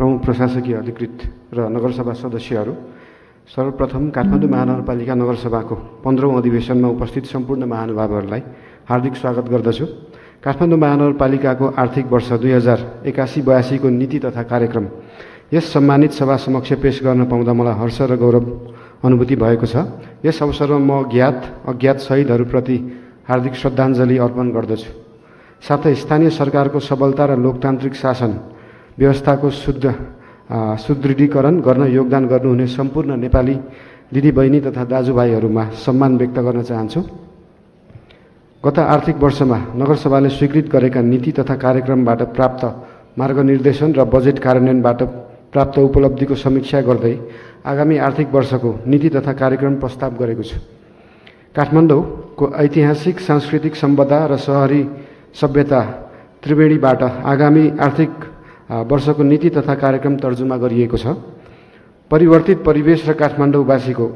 प्रमुख प्रशासकीय अधिकृत र नगरसभा सदस्यहरू, सर्वप्रथम काठमाडौँ महानगरपालिका नगरसभाको 15औं अधिवेशनमा उपस्थित सम्पूर्ण महानुभावहरूलाई हार्दिक स्वागत गर्दछु। काठमाडौँ महानगरपालिकाको आर्थिक वर्ष 2081-82 को नीति तथा कार्यक्रम यस सम्मानित सभा समक्ष पेश गर्न पाउँदा मलाई हर्ष र गौरव अनुभूति भएको छ। यस अवसरमा म ज्ञात अज्ञात शहीदहरूप्रति हार्दिक श्रद्धाञ्जली अर्पण गर्दछु। साथै स्थानीय सरकारको सबलता र लोकतान्त्रिक शासन व्यवस्थाको सुदृढीकरण गर्न योगदान गर्नुहुने सम्पूर्ण नेपाली दिदीबहिनी तथा दाजुभाइहरूमा सम्मान व्यक्त गर्न चाहन्छु। गत आर्थिक वर्षमा नगरसभाले स्वीकृत गरेका नीति तथा कार्यक्रमबाट प्राप्त मार्गनिर्देशन र बजेट कार्यान्वयनबाट प्राप्त उपलब्धिको समीक्षा गर्दै आगामी आर्थिक वर्षको नीति तथा कार्यक्रम प्रस्ताव गरेको छु। काठमाडौँको ऐतिहासिक सांस्कृतिक सम्पदा र शहरी सभ्यता त्रिवेणीबाट आगामी आर्थिक वर्षको नीति तथा कार्यक्रम तर्जुमा गरिएको छ। परिवर्तित परिवेश र काठमाडौँवासीको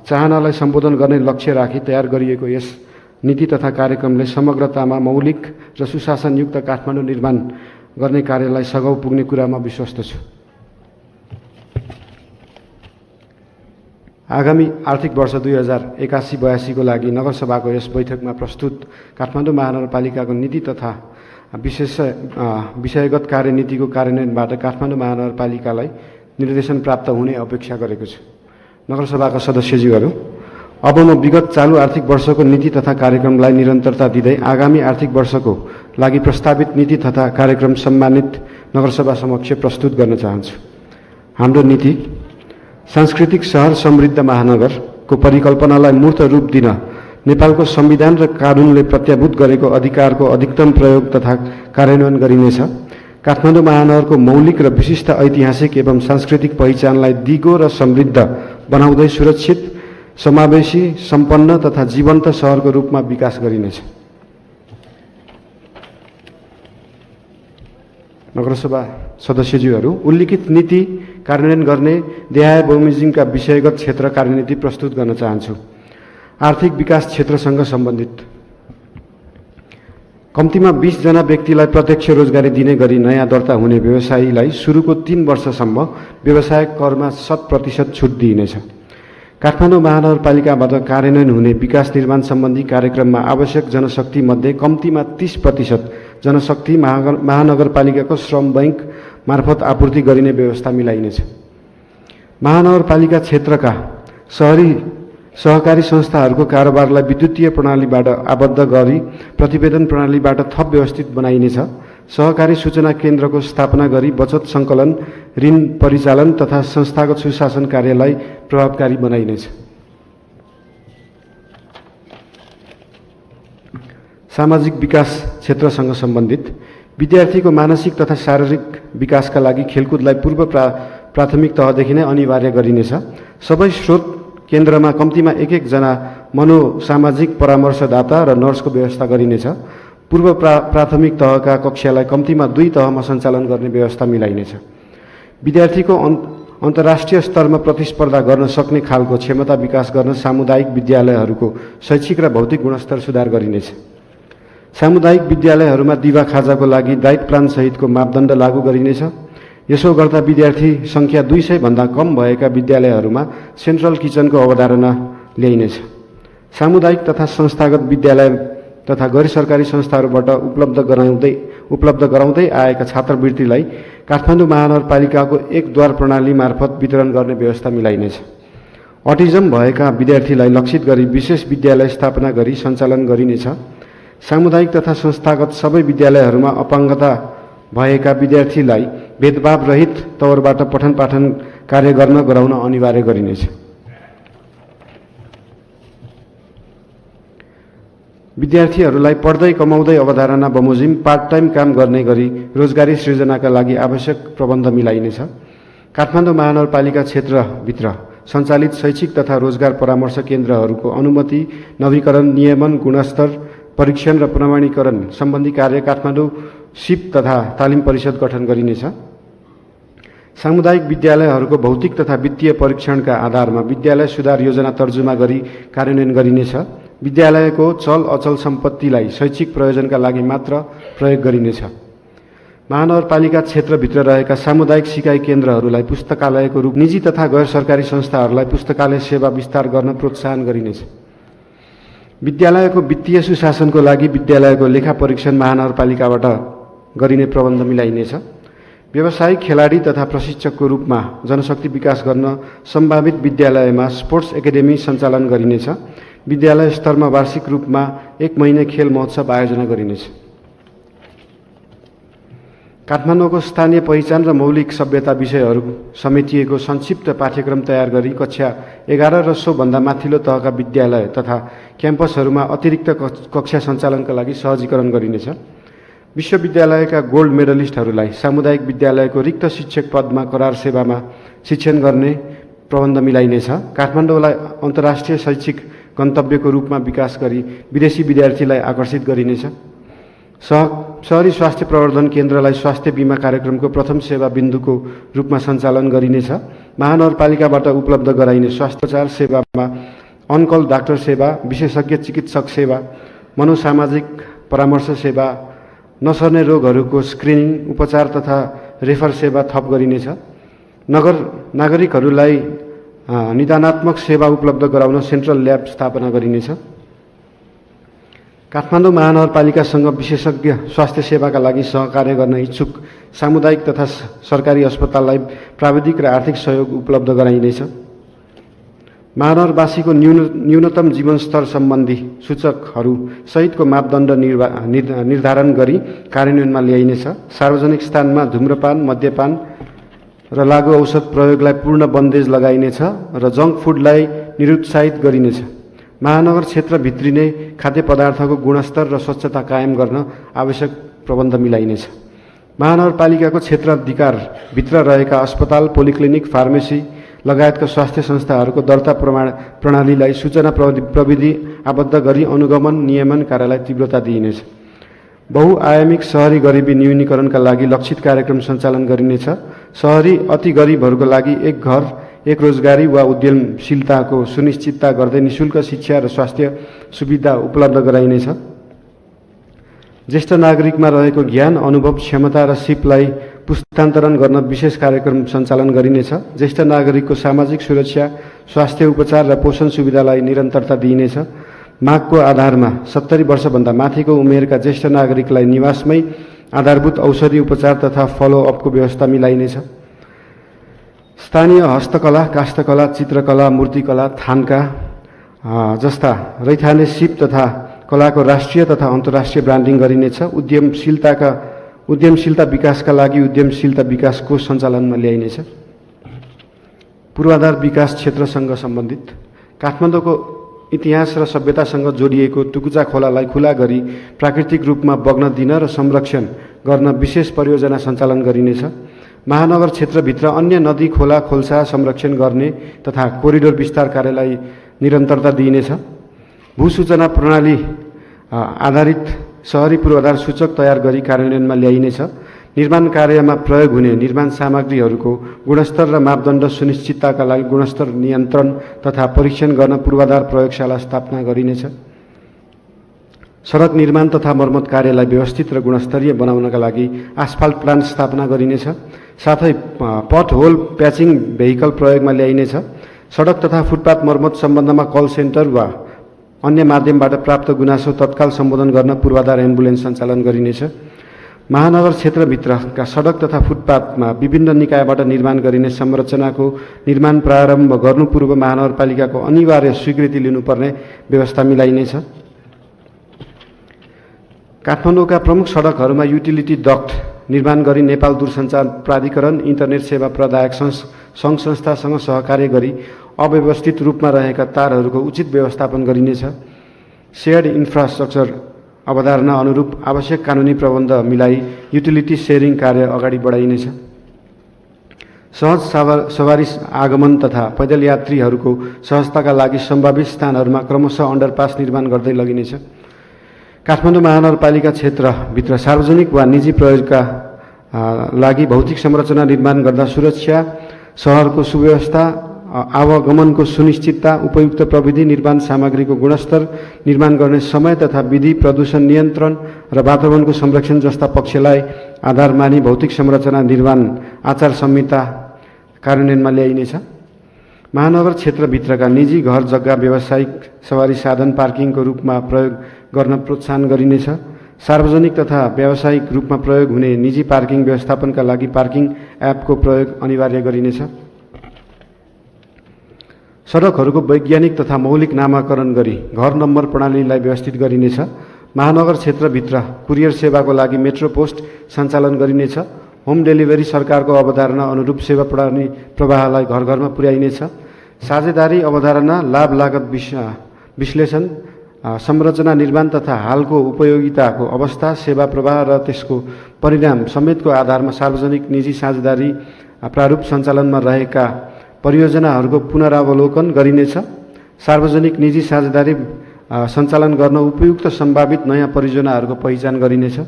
चाहनालाई सम्बोधन गर्ने लक्ष्य राखी तयार गरिएको यस नीति तथा कार्यक्रमले समग्रतामा मौलिक र सुशासनयुक्त काठमाडौँ निर्माण गर्ने कार्यलाई सघाउ पुग्ने कुरामा विश्वस्त छु। आगामी आर्थिक वर्ष 2081-82 को लागि नगरसभाको यस बैठकमा प्रस्तुत काठमाडौँ महानगरपालिकाको नीति तथा विषयगत कार्यनीतिको कार्यान्वयनबाट काठमाडौँ महानगरपालिकालाई निर्देशन प्राप्त हुने अपेक्षा गरेको छु। नगरसभाका सदस्यज्यूहरू, अब म विगत चालू आर्थिक वर्षको नीति तथा कार्यक्रमलाई निरन्तरता दिँदै आगामी आर्थिक वर्षको लागि प्रस्तावित नीति तथा कार्यक्रम सम्मानित नगरसभा समक्ष प्रस्तुत गर्न चाहन्छु। हाम्रो नीति सांस्कृतिक शहर समृद्ध महानगरको परिकल्पनालाई मूर्त रूप दिन नेपालको संविधान र कानूनले प्रत्याभूत गरेको अधिकारको अधिकतम प्रयोग तथा कार्यान्वयन गरिनेछ। काठमाडौँ महानगरको मौलिक र विशिष्ट ऐतिहासिक एवं सांस्कृतिक पहिचानलाई दिगो र समृद्ध बनाउँदै सुरक्षित, समावेशी, सम्पन्न तथा जीवन्त शहरको रूपमा विकास गरिनेछ। नगरसभा सदस्यज्यूहरू, उल्लिखित नीति कार्यान्वयन गर्ने देहाय बमोजिमका विषयगत क्षेत्र कार्यनीति प्रस्तुत गर्न चाहन्छु। आर्थिक विकास क्षेत्रसँग सम्बन्धित कम्तीमा 20 जना व्यक्तिलाई प्रत्यक्ष रोजगारी दिने गरी नयाँ दर्ता हुने व्यवसायीलाई सुरुको 3 वर्षसम्म व्यवसाय करमा 100% छुट दिइनेछ। काठमाडौँ महानगरपालिकाबाट कार्यान्वयन हुने विकास निर्माण सम्बन्धी कार्यक्रममा आवश्यक जनशक्ति मध्ये कम्तीमा 30% जनशक्ति महानगरपालिकाको श्रम बैंक मार्फत आपूर्ति गरिने व्यवस्था मिलाइनेछ। महानगरपालिका क्षेत्रका सहकारी संस्थाहरूको कारोबारलाई विद्युतीय प्रणालीबाट आबद्ध गरी प्रतिवेदन प्रणालीबाट थप व्यवस्थित बनाइनेछ। सहकारी सूचना केन्द्रको स्थापना गरी बचत सङ्कलन, ऋण परिचालन तथा संस्थागत सुशासन कार्यलाई प्रभावकारी बनाइनेछ। सामाजिक विकास क्षेत्रसँग सम्बन्धित विद्यार्थीको मानसिक तथा शारीरिक विकासका लागि खेलकुदलाई पूर्व प्राथमिक तहदेखि नै अनिवार्य गरिनेछ। सबै स्रोत केन्द्रमा कम्तीमा 1-1 जना मनोसामाजिक परामर्शदाता र नर्सको व्यवस्था गरिनेछ। पूर्व प्राथमिक तहका कक्षालाई कम्तीमा 2 तहमा सञ्चालन गर्ने व्यवस्था मिलाइनेछ। विद्यार्थीको अन्तर्राष्ट्रिय स्तरमा प्रतिस्पर्धा गर्न सक्ने खालको क्षमता विकास गर्न सामुदायिक विद्यालयहरूको शैक्षिक र भौतिक गुणस्तर सुधार गरिनेछ। सामुदायिक विद्यालयहरूमा दिवा खाजाको लागि डाइट प्लान सहितको मापदण्ड लागू गरिनेछ। यसो गर्दा विद्यार्थी सङ्ख्या 200 भन्दा कम भएका विद्यालयहरूमा सेन्ट्रल किचनको अवधारणा ल्याइनेछ। सामुदायिक तथा संस्थागत विद्यालय तथा गैर सरकारी संस्थाहरूबाट उपलब्ध गराउँदै आएका छात्रवृत्तिलाई काठमाडौँ महानगरपालिकाको एक द्वार प्रणाली मार्फत वितरण गर्ने व्यवस्था मिलाइनेछ। अटिजम भएका विद्यार्थीलाई लक्षित गरी विशेष विद्यालय स्थापना गरी सञ्चालन गरिनेछ। सामुदायिक तथा संस्थागत सबै विद्यालयहरूमा अपाङ्गता भएका विद्यार्थीलाई भेदभाव रहित तवरबाट पठन पाठन कार्य गराउन अनिवार्य गरिनेछ। विद्यार्थीहरूलाई पढ्दै कमाउँदै अवधारणा बमोजिम पार्ट टाइम काम गर्ने गरी रोजगारी सृजनाका लागि आवश्यक प्रबन्ध मिलाइनेछ। काठमाडौँ महानगरपालिका क्षेत्रभित्र सञ्चालित शैक्षिक तथा रोजगार परामर्श केन्द्रहरूको अनुमति, नवीकरण, नियमन, गुणस्तर परीक्षण र प्रमाणीकरण सम्बन्धी कार्य काठमाडौँ सिप तथा तालिम परिषद गठन गरिनेछ। सामुदायिक विद्यालयहरूको भौतिक तथा वित्तीय परीक्षणका आधारमा विद्यालय सुधार योजना तर्जुमा गरी कार्यान्वयन गरिनेछ। विद्यालयको चल अचल सम्पत्तिलाई शैक्षिक प्रयोजनका लागि मात्र प्रयोग गरिनेछ। महानगरपालिका क्षेत्रभित्र रहेका सामुदायिक सिकाइ केन्द्रहरूलाई पुस्तकालयको रूप निजी तथा गैर सरकारी संस्थाहरूलाई पुस्तकालय सेवा विस्तार गर्न प्रोत्साहन गरिनेछ। विद्यालयको वित्तीय सुशासनको लागि विद्यालयको लेखा परीक्षण महानगरपालिकाबाट गरिने प्रबन्ध मिलाइनेछ। व्यावसायिक खेलाडी तथा प्रशिक्षकको रूपमा जनशक्ति विकास गर्न सम्भावित विद्यालयमा स्पोर्ट्स एकाडेमी सञ्चालन गरिनेछ। विद्यालय स्तरमा वार्षिक रूपमा 1 महिने खेल महोत्सव आयोजना गरिनेछ। काठमाडौँको स्थानीय पहिचान र मौलिक सभ्यता विषयहरू समेटिएको संक्षिप्त पाठ्यक्रम तयार गरी कक्षा 11 र सोभन्दा माथिल्लो तहका विद्यालय तथा क्याम्पसहरूमा अतिरिक्त कक्षा सञ्चालनका लागि सहजीकरण गरिनेछ। विश्वविद्यालयका गोल्ड मेडलिस्टहरूलाई सामुदायिक विद्यालयको रिक्त शिक्षक पदमा करार सेवामा शिक्षण गर्ने प्रबन्ध मिलाइनेछ। काठमाडौँलाई अन्तर्राष्ट्रिय शैक्षिक गन्तव्यको रूपमा विकास गरी विदेशी विद्यार्थीलाई आकर्षित गरिनेछ। शहरी स्वास्थ्य प्रवर्धन केन्द्रलाई स्वास्थ्य बीमा कार्यक्रमको प्रथम सेवा बिन्दुको रूपमा सञ्चालन गरिनेछ। महानगरपालिकाबाट उपलब्ध गराइने स्वास्थ्योपचार सेवामा अनकल डाक्टर सेवा, विशेषज्ञ चिकित्सक सेवा, मनोसामाजिक परामर्श सेवा, नसर्ने रोगहरूको स्क्रिनिङ, उपचार तथा रेफर सेवा थप गरिनेछ। नागरिकहरूलाई निदानात्मक सेवा उपलब्ध गराउन सेन्ट्रल ल्याब स्थापना गरिनेछ। काठमाडौँ महानगरपालिकासँग विशेषज्ञ स्वास्थ्य सेवाका लागि सहकार्य गर्न इच्छुक सामुदायिक तथा सरकारी अस्पताललाई प्राविधिक र आर्थिक सहयोग उपलब्ध गराइनेछ। महानगरवासीको न्यूनतम जीवनस्तर सम्बन्धी सूचकहरू सहितको मापदण्ड निर्धारण गरी कार्यान्वयनमा ल्याइनेछ। सार्वजनिक स्थानमा धूम्रपान, मद्यपान र लागु औषध प्रयोगलाई पूर्ण बन्देज लगाइनेछ र जङ्क फुडलाई निरुत्साहित गरिनेछ। महानगर क्षेत्रभित्री नै खाद्य पदार्थको गुणस्तर र स्वच्छता कायम गर्न आवश्यक प्रबन्ध मिलाइनेछ। महानगरपालिकाको क्षेत्राधिकारभित्र रहेका अस्पताल, पोलिक्लिनिक, फार्मेसी लगायतका स्वास्थ्य संस्थाहरूको दर्ता प्रणालीलाई सूचना प्रविधि आबद्ध गरी अनुगमन नियमन कार्यलाई तीव्रता दिइनेछ। बहुआयामिक शहरी गरिबी न्यूनीकरणका लागि लक्षित कार्यक्रम सञ्चालन गरिनेछ। शहरी अति गरिबहरूको लागि एक घर, एक रोजगारी वा उद्यमशीलताको सुनिश्चितता गर्दै निशुल्क शिक्षा र स्वास्थ्य सुविधा उपलब्ध गराइनेछ। ज्येष्ठ नागरिकमा रहेको ज्ञान, अनुभव, क्षमता र सिपलाई पुस्तान्तरण गर्न विशेष कार्यक्रम सञ्चालन गरिनेछ। ज्येष्ठ नागरिकको सामाजिक सुरक्षा, स्वास्थ्य उपचार र पोषण सुविधालाई निरन्तरता दिइनेछ। मागको आधारमा 70 वर्षभन्दा माथिको उमेरका ज्येष्ठ नागरिकलाई निवासमै आधारभूत औषधि उपचार तथा फलोअपको व्यवस्था मिलाइनेछ। स्थानीय हस्तकला, काष्ठकला, चित्रकला, मूर्तिकला, थान्का जस्ता रैथाने सिप तथा कलाको राष्ट्रिय तथा अन्तर्राष्ट्रिय ब्रान्डिङ गरिनेछ। उद्यमशीलता विकासका लागि उद्यमशीलता विकास कोष सञ्चालनमा ल्याइनेछ। पूर्वाधार विकास क्षेत्रसँग सम्बन्धित काठमाडौँको इतिहास र सभ्यतासँग जोडिएको टुकुचा खोलालाई खुला गरी प्राकृतिक रूपमा बग्न दिन र संरक्षण गर्न विशेष परियोजना सञ्चालन गरिनेछ। महानगर क्षेत्रभित्र अन्य नदी, खोला, खोल्सा संरक्षण गर्ने तथा कोरिडोर विस्तार कार्यलाई निरन्तरता दिइनेछ। भूसूचना प्रणाली आधारित शहरी पूर्वाधार सूचक तयार गरी कार्यान्वयनमा ल्याइनेछ। निर्माण कार्यमा प्रयोग हुने निर्माण सामग्रीहरूको गुणस्तर र मापदण्ड सुनिश्चितताका लागि गुणस्तर नियन्त्रण तथा परीक्षण गर्न पूर्वाधार प्रयोगशाला स्थापना गरिनेछ। सडक निर्माण तथा मर्मत कार्यलाई व्यवस्थित र गुणस्तरीय बनाउनका लागि आसफाल्ट प्लान्ट स्थापना गरिनेछ। साथै पट होल प्याचिङ भेहिकल प्रयोगमा ल्याइनेछ। सडक तथा फुटपाथ मर्मत सम्बन्धमा कल सेन्टर वा अन्य माध्यमबाट प्राप्त गुनासो तत्काल सम्बोधन गर्न पूर्वाधार एम्बुलेन्स सञ्चालन गरिनेछ। महानगर क्षेत्रभित्रका सडक तथा फुटपाथमा विभिन्न निकायबाट निर्माण गरिने संरचनाको निर्माण प्रारम्भ गर्नु पूर्व महानगरपालिकाको अनिवार्य स्वीकृति लिनुपर्ने व्यवस्था मिलाइनेछ। काठमाडौँका प्रमुख सडकहरूमा युटिलिटी डक्ट निर्माण गरी नेपाल दूरसञ्चार प्राधिकरण, इन्टरनेट सेवा प्रदायक सङ्घ संस्थासँग सहकार्य गरी अव्यवस्थित रूपमा रहेका तारहरूको उचित व्यवस्थापन गरिनेछ। सेयर्ड इन्फ्रास्ट्रक्चर अवधारणा अनुरूप आवश्यक कानुनी प्रबन्ध मिलाई युटिलिटी सेयरिङ कार्य अगाडि बढाइनेछ। सहज सवारी आगमन तथा पैदल यात्रीहरूको सहजताका लागि सम्भावित स्थानहरूमा क्रमशः अन्डरपास निर्माण गर्दै लगिनेछ। काठमाडौँ महानगरपालिका क्षेत्रभित्र सार्वजनिक वा निजी प्रयोगका लागि भौतिक संरचना निर्माण गर्दा सुरक्षा, सहरको सुव्यवस्था, आवागमनको सुनिश्चितता, उपयुक्त प्रविधि, निर्माण सामग्रीको गुणस्तर, निर्माण गर्ने समय तथा विधि, प्रदूषण नियन्त्रण र वातावरणको संरक्षण जस्ता पक्षलाई आधार मानी भौतिक संरचना निर्माण आचार संहिता कार्यान्वयनमा ल्याइनेछ। महानगर क्षेत्रभित्रका निजी घर जग्गा व्यावसायिक सवारी साधन पार्किङको रूपमा प्रयोग गर्न प्रोत्साहन गरिनेछ। सार्वजनिक तथा व्यावसायिक रूपमा प्रयोग हुने निजी पार्किङ व्यवस्थापनका लागि पार्किङ एपको प्रयोग अनिवार्य गरिनेछ। सडकहरूको वैज्ञानिक तथा मौलिक नामाकरण गरी घर नम्बर प्रणालीलाई व्यवस्थित गरिनेछ। महानगर क्षेत्रभित्र कुरियर सेवाको लागि मेट्रो पोस्ट सञ्चालन गरिनेछ। होम डेलिभरी सरकारको अवधारणा अनुरूप सेवा प्रवाहलाई घर घरमा पुर्याइनेछ। साझेदारी अवधारणा, लाभ लागत विश्लेषण, संरचना निर्माण तथा हालको उपयोगिताको अवस्था, सेवा प्रवाह र त्यसको परिणाम समेतको आधारमा सार्वजनिक निजी साझेदारी प्रारूप सञ्चालनमा रहेका परियोजनाहरूको पुनरावलोकन गरिनेछ। सार्वजनिक निजी साझेदारी सञ्चालन गर्न उपयुक्त सम्भावित नयाँ परियोजनाहरूको पहिचान गरिनेछ।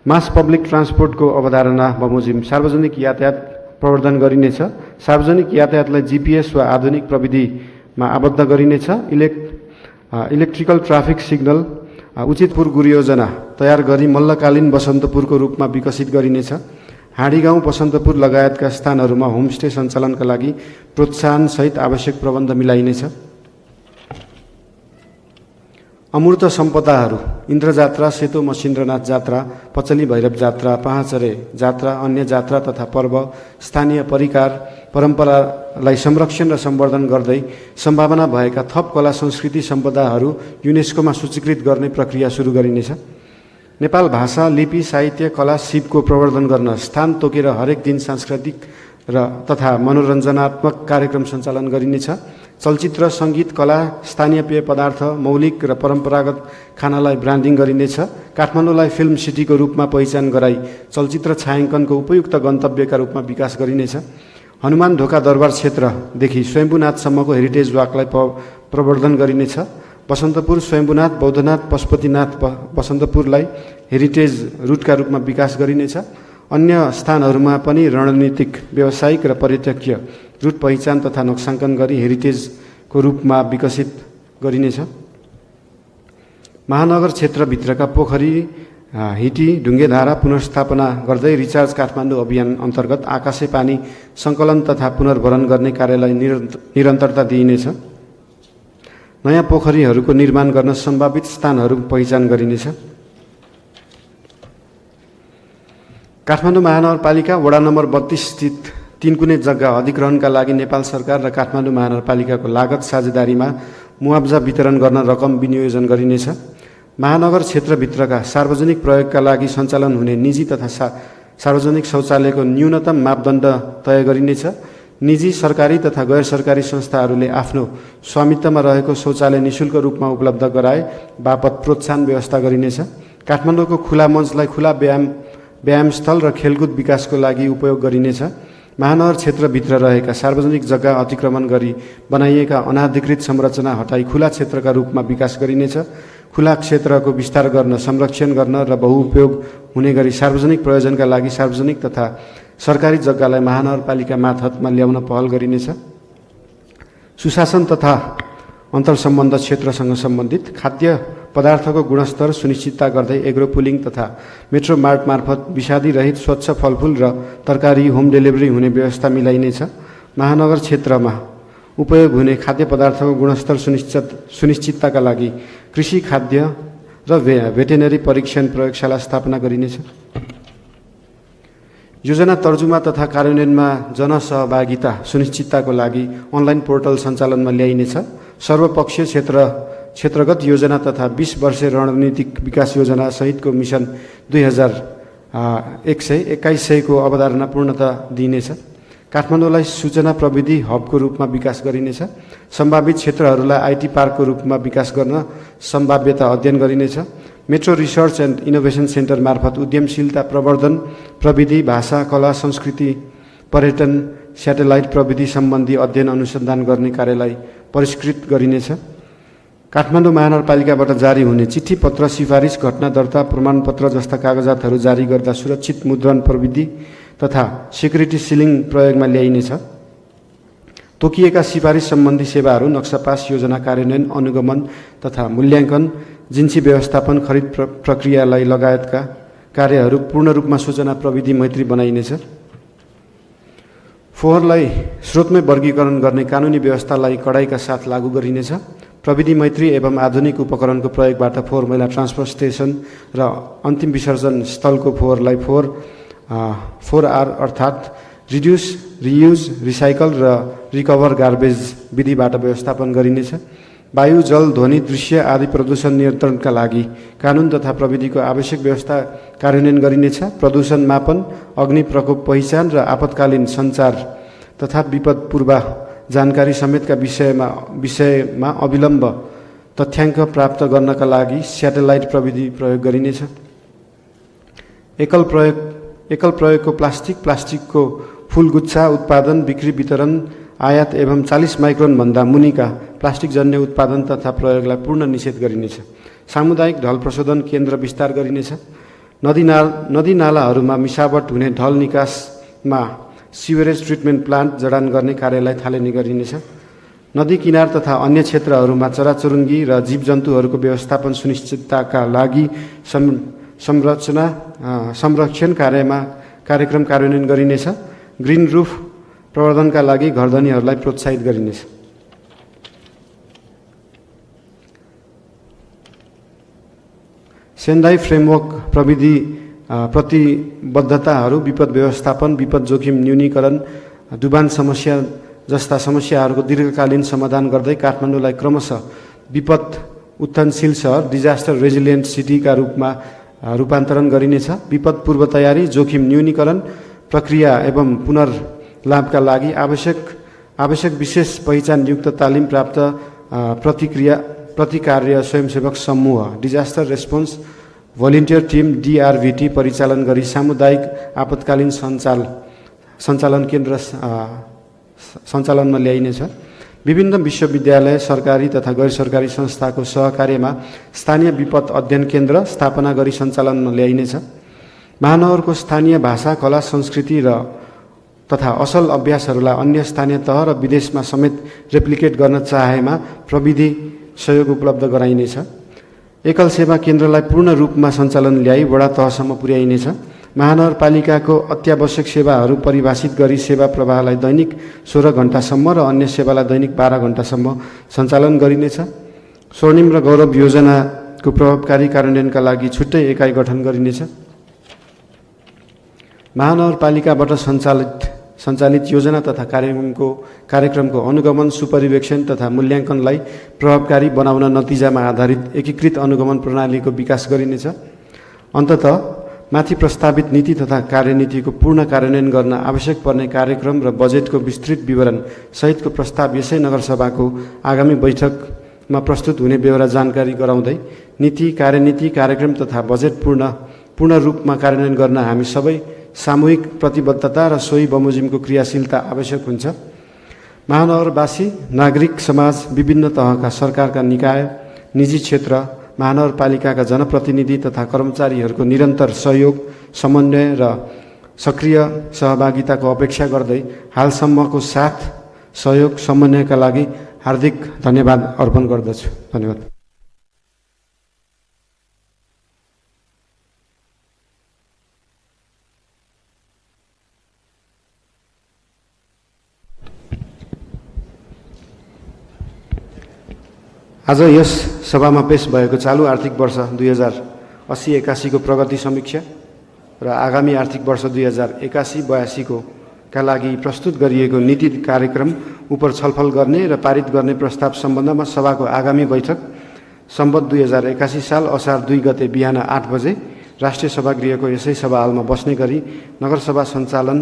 मास पब्लिक ट्रान्सपोर्टको अवधारणा बमोजिम सार्वजनिक यातायात प्रवर्धन गरिनेछ। सार्वजनिक यातायातलाई जीपीएस वा आधुनिक प्रविधिमा आबद्ध गरिनेछ। इलेक्ट्रिकल ट्राफिक सिग्नल उचित पूर्व योजना तयार गरी मल्लकालीन बसन्तपुरको रूपमा विकसित गरिनेछ। हाँडीगाउँ बसन्तपुर लगायतका स्थानहरूमा होमस्टे सञ्चालनका लागि प्रोत्साहनसहित आवश्यक प्रबन्ध मिलाइनेछ। अमूर्त सम्पदाहरू इन्द्रजात्रा, सेतो मसिन्द्रनाथ जात्रा, पचली भैरव जात्रा, पाहाँचरे जात्रा, अन्य जात्रा तथा पर्व, स्थानीय परिकार परम्परालाई संरक्षण र सम्वर्धन गर्दै सम्भावना भएका थप कला संस्कृति सम्पदाहरू युनेस्कोमा सूचीकृत गर्ने प्रक्रिया सुरु गरिनेछ। नेपाल भाषा, लिपि, साहित्य, कला, सिपको प्रवर्धन गर्न स्थान तोकेर हरेक दिन सांस्कृतिक तथा मनोरञ्जनात्मक कार्यक्रम सञ्चालन गरिनेछ। चलचित्र, सङ्गीत, कला, स्थानीय पेय पदार्थ, मौलिक र परम्परागत खानालाई ब्रान्डिङ गरिनेछ। काठमाडौँलाई फिल्म सिटीको रूपमा पहिचान गराई चलचित्र छायाङ्कनको उपयुक्त गन्तव्यका रूपमा विकास गरिनेछ। हनुमान ढोका दरबार क्षेत्रदेखि स्वयम्भूनाथसम्मको हेरिटेज वाकलाई प्रवर्धन गरिनेछ। बसन्तपुर, स्वयम्भूनाथ, बौद्धनाथ, पशुपतिनाथ बसन्तपुरलाई हेरिटेज रुटका रूपमा विकास गरिनेछ। अन्य स्थानहरूमा पनि रणनीतिक, व्यावसायिक र पर्यटकीय रुट पहिचान तथा नक्साङ्कन गरी हेरिटेजको रूपमा विकसित गरिनेछ। महानगर क्षेत्रभित्रका पोखरी, हिटी, ढुङ्गेधारा पुनर्स्थापना गर्दै रिचार्ज काठमाडौँ अभियान अन्तर्गत आकाशे पानी सङ्कलन तथा पुनर्भरण गर्ने कार्यलाई निरन्तरता दिइनेछ। नयाँ पोखरीहरूको निर्माण गर्न सम्भावित स्थानहरू पहिचान गरिनेछ। काठमाडौँ महानगरपालिका वडा नम्बर 32 स्थित 3 कुने जग्गा अधिग्रहणका लागि नेपाल सरकार र काठमाडौँ महानगरपालिकाको लागत साझेदारीमा मुआब्जा वितरण गर्न रकम विनियोजन गरिनेछ। महानगर क्षेत्रभित्रका सार्वजनिक प्रयोगका लागि सञ्चालन हुने निजी तथा सार्वजनिक शौचालयको न्यूनतम मापदण्ड तय गरिनेछ। निजी, सरकारी तथा गैर सरकारी संस्थाहरूले आफ्नो स्वामित्वमा रहेको शौचालय निशुल्क रूपमा उपलब्ध गराए बापत प्रोत्साहन व्यवस्था गरिनेछ। काठमाडौँको खुला मञ्चलाई खुला व्यायामस्थल र खेलकुद विकासको लागि उपयोग गरिनेछ। महानगर क्षेत्रभित्र रहेका सार्वजनिक जग्गा अतिक्रमण गरी बनाइएका अनाधिकृत संरचना हटाई खुला क्षेत्रका रूपमा विकास गरिनेछ। खुला क्षेत्रको विस्तार गर्न, संरक्षण गर्न र बहुउपयोग हुने गरी सार्वजनिक प्रयोजनका लागि सार्वजनिक तथा सरकारी जग्गालाई महानगरपालिका मातहतमा ल्याउन पहल गरिनेछ। सुशासन तथा अन्तर्सम्बन्ध क्षेत्रसँग सम्बन्धित खाद्य पदार्थको गुणस्तर सुनिश्चितता गर्दै एग्रो पुलिङ तथा मेट्रो मार्ट मार्फत विषादी रहित स्वच्छ फलफुल र तरकारी होम डेलिभरी हुने व्यवस्था मिलाइनेछ। महानगर क्षेत्रमा उपयोग हुने खाद्य पदार्थको गुणस्तर सुनिश्चितताका लागि कृषि, खाद्य र भेटेनरी परीक्षण प्रयोगशाला स्थापना गरिनेछ। योजना तर्जुमा तथा कार्यान्वयनमा जनसहभागिता सुनिश्चितताको लागि अनलाइन पोर्टल सञ्चालनमा ल्याइनेछ। सर्वपक्षीय क्षेत्रगत योजना तथा 20 वर्षे रणनीतिक विकास योजना सहितको मिसन 2100-2100 को अवधारणा पूर्णता दिइनेछ। काठमाडौँलाई सूचना प्रविधि हबको रूपमा विकास गरिनेछ। सम्भावित क्षेत्रहरूलाई आइटी पार्कको रूपमा विकास गर्न सम्भाव्यता अध्ययन गरिनेछ। Metro research and innovation centre मार्फत उद्यमशीलता प्रवर्धन, प्रविधि, भाषा, कला, संस्कृति, पर्यटन, स्याटेलाइट प्रविधि सम्बन्धी अध्ययन अनुसन्धान गर्ने कार्यलाई परिष्कृत गरिनेछ। काठमाडौँ महानगरपालिकाबाट जारी हुने चिठी पत्र, सिफारिस, घटना दर्ता प्रमाणपत्र जस्ता कागजातहरू जारी गर्दा सुरक्षित मुद्रण प्रविधि तथा सिक्युरिटी सिलिङ प्रयोगमा ल्याइनेछ। तोकिएका सिफारिस सम्बन्धी सेवाहरू नक्सा पास, योजना कार्यान्वयन, अनुगमन तथा मूल्याङ्कन, जिन्सी व्यवस्थापन, खरिद प्रक्रियालाई लगायतका कार्यहरू पूर्ण रूपमा सूचना प्रविधि मैत्री बनाइनेछ। फोहोरलाई स्रोतमै वर्गीकरण गर्ने कानुनी व्यवस्थालाई कडाइका साथ लागू गरिनेछ। प्रविधि मैत्री एवं आधुनिक उपकरणको प्रयोगबाट फोहोर मैला ट्रान्सफर स्टेसन र अन्तिम विसर्जन स्थलको फोहोरलाई 4R अर्थात् रिड्युस, रियुज, रिसाइकल र रिकभर गार्बेज विधिबाट व्यवस्थापन गरिनेछ। वायु, जल, ध्वनि, दृश्य आदि प्रदूषण नियन्त्रणका लागि कानुन तथा प्रविधिको आवश्यक व्यवस्था कार्यान्वयन गरिनेछ। प्रदूषण मापन, अग्नि प्रकोप पहिचान र आपतकालीन सञ्चार तथा विपद पूर्व जानकारी समेतका विषयमा अविलम्ब तथ्याङ्क प्राप्त गर्नका लागि स्याटेलाइट प्रविधि प्रयोग गरिनेछ। एकल प्रयोगको प्लास्टिकको फूलगुच्छा उत्पादन, बिक्री, वितरण, आयात एवं 40 माइक्रोन भन्दा मुनिका प्लास्टिकजन्य उत्पादन तथा प्रयोगलाई पूर्ण निषेध गरिनेछ। सामुदायिक ढल प्रशोधन केन्द्र विस्तार गरिनेछ। नदी नालाहरूमा मिसावट हुने ढल निकासमा सिवरेज ट्रिटमेन्ट प्लान्ट जडान गर्ने कार्यलाई थालनी गरिनेछ। नदी किनार तथा अन्य क्षेत्रहरूमा चराचुरुङ्गी र जीवजन्तुहरूको व्यवस्थापन सुनिश्चितताका लागि संरक्षण कार्यक्रम कार्यान्वयन गरिनेछ। ग्रिन रूफ प्रवर्धनका लागि घरधनीहरूलाई प्रोत्साहित गरिनेछ। सेन्डाई फ्रेमवर्क प्रविधि प्रतिबद्धताहरू, विपद व्यवस्थापन, विपद जोखिम न्यूनीकरण, डुबान समस्या जस्ता समस्याहरूको दीर्घकालीन समाधान गर्दै काठमाडौँलाई क्रमशः विपद उत्थानशील सहर, डिजास्टर रेजिलियन्ट सिटीका रूपमा रूपान्तरण गरिनेछ। विपद पूर्व तयारी, जोखिम न्यूनीकरण प्रक्रिया एवं पुनर्लाभका लागि आवश्यक विशेष पहिचानयुक्त तालिम प्राप्त प्रतिकार्य स्वयंसेवक समूह, disaster response volunteer team DRVT परिचालन गरी सामुदायिक आपतकालीन सञ्चालन केन्द्र सञ्चालनमा ल्याइनेछ। विभिन्न विश्वविद्यालय, सरकारी तथा गैर सरकारी संस्थाको सहकार्यमा स्थानीय विपद अध्ययन केन्द्र स्थापना गरी सञ्चालनमा ल्याइनेछ। महानगरको स्थानीय भाषा, कला, संस्कृति तथा असल अभ्यासहरूलाई अन्य स्थानीय तह र विदेशमा समेत रेप्लिकेट गर्न चाहेमा प्रविधि सहयोग उपलब्ध गराइनेछ। एकल सेवा केन्द्रलाई पूर्ण रूपमा सञ्चालन ल्याई वडा तहसम्म पुर्याइनेछ। महानगरपालिकाको अत्यावश्यक सेवाहरू परिभाषित गरी सेवा प्रवाहलाई दैनिक 16 घण्टासम्म र अन्य सेवालाई दैनिक 12 घण्टासम्म सञ्चालन गरिनेछ। स्वर्णिम र गौरव योजनाको प्रभावकारी कार्यान्वयनका लागि छुट्टै एकाइ गठन गरिनेछ। महानगरपालिकाबाट सञ्चालित योजना तथा कार्यक्रमको अनुगमन, सुपरिवेक्षण तथा मूल्याङ्कनलाई प्रभावकारी बनाउन नतिजामा आधारित एकीकृत अनुगमन प्रणालीको विकास गरिनेछ। अन्ततः माथि प्रस्तावित नीति तथा कार्यनीतिको पूर्ण कार्यान्वयन गर्न आवश्यक पर्ने कार्यक्रम र बजेटको विस्तृत विवरण सहितको प्रस्ताव यसै नगरसभाको आगामी बैठकमा प्रस्तुत हुने बेहोरा जानकारी गराउँदै नीति, कार्यनीति, कार्यक्रम तथा बजेट पूर्ण रूपमा कार्यान्वयन गर्न हामी सबै सामूहिक प्रतिबद्धता र सोही बमोजिमको क्रियाशीलता आवश्यक हुन्छ। महानगरवासी, नागरिक समाज, विभिन्न तहका सरकारका निकाय, निजी क्षेत्र, महानगरपालिकाका जनप्रतिनिधि तथा कर्मचारीहरूको निरन्तर सहयोग, समन्वय र सक्रिय सहभागिताको अपेक्षा गर्दै हालसम्मको साथ, सहयोग, समन्वयका लागि हार्दिक धन्यवाद अर्पण गर्दछु। धन्यवाद। आज यस सभामा पेश भएको चालु आर्थिक वर्ष 2080-81 को प्रगति समीक्षा र आगामी आर्थिक वर्ष 2081-82 का लागि प्रस्तुत गरिएको नीति कार्यक्रम उपर छलफल गर्ने र पारित गर्ने प्रस्ताव सम्बन्धमा सभाको आगामी बैठक सम्बत 2081 साल असार 2 गते बिहान 8 बजे राष्ट्रिय सभागृहको यसै सभा हालमा बस्ने गरी नगरसभा सञ्चालन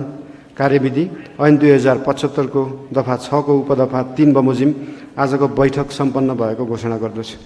कार्यविधि ऐन 2075 को दफा 6 को उपदफा 3 बमोजिम आजको बैठक सम्पन्न भएको घोषणा गर्दछु।